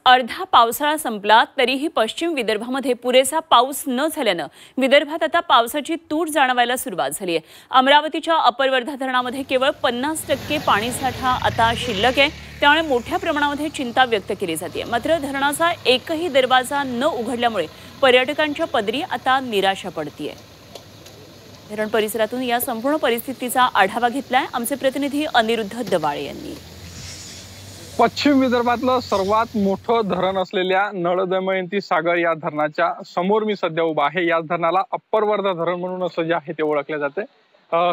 अर्धा पावसाळा संपला तरीही पश्चिम विदर्भामध्ये पुरेसा पाऊस न झाल्यानं विदर्भात आता पावसाची तूट जाणवायला सुरुवात झाली आहे। अमरावतीच्या अपर वर्धा धरणामध्ये केवळ 50% पाणीसाठा आता शिल्लक आहे, त्यामुळे मोठ्या प्रमाणामध्ये चिंता व्यक्त केली जाते। मात्र धरणाचा एकही दरवाजा न उघडल्यामुळे पर्यटकांच्या पदरी आता निराशा पडतीये। धरण परिसरातून या संपूर्ण परिस्थितीचा आढावा घेतलाय आमचे प्रतिनिधी अनिरुद्ध दवाळे यांनी। पश्चिम विदर्भातलं सर्वात मोठं धरण असलेल्या नळदमयंती सागर या धरणाच्या समोर मी सध्या उभा आहे। या धरणाला अप्पर वर्धा धरण म्हणून असं जे आहे ते ओळखले जाते।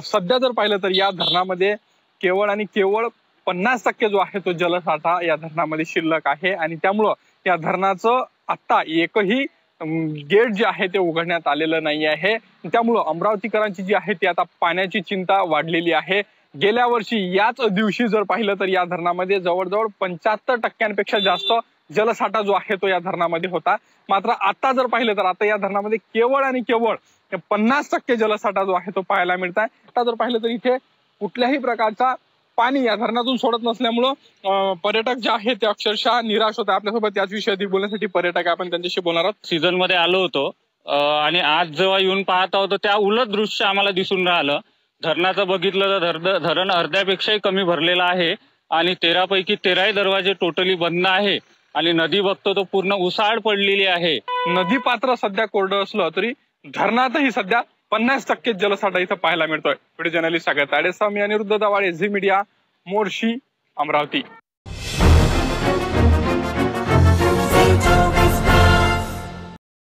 सध्या जर पाहिलं तर या धरणामध्ये केवळ आणि केवळ 50% जो आहे तो जलसाठा या धरणामध्ये शिल्लक आहे आणि त्यामुळं या धरणाचं आता एकही गेट जे आहे ते उघडण्यात आलेलं नाही आहे। त्यामुळं अमरावतीकरांची जी आहे ती आता पाण्याची चिंता वाढलेली आहे। गेल्या वर्षी याच दिवशी जर पाहिलं तर या धरणामध्ये जवळजवळ 75% जास्त जलसाठा जो आहे तो या धरणामध्ये होता। मात्र आता जर पाहिलं तर आता या धरणामध्ये केवळ आणि केवळ 50% जलसाठा जो आहे तो पाहायला मिळत आहे। आता जर पाहिलं तर इथे कुठल्याही प्रकारचा पाणी या धरणातून सोडत नसल्यामुळं पर्यटक जे आहे ते अक्षरशः निराश होत आहे। आपल्यासोबत याच विषयावर बोलण्यासाठी पर्यटक आपण त्यांच्याशी बोलणार आहोत। सीझन मध्ये आलो होतो आणि आज जेव्हा येऊन पाहत आहोत त्या उलट दृश्य आम्हाला दिसून राहिलं। धरणाचं बघितलं तर धरण अर्ध्यापेक्षाही कमी भरलेलं आहे आणि 13 पैकी 13 दरवाजे टोटली बंद आहे आणि नदी बघतो तो पूर्ण उसाळ पडलेली आहे। नदी पात्र सध्या कोरडं असलं तरी धरणातही सध्या 50% जलसाठा इथं पाहायला मिळतोय। व्हिडिओ जर्नलिस्ट सागर ताडेसह मी अनिरुद्ध दवाळे, झी मीडिया, मोर्शी, अमरावती।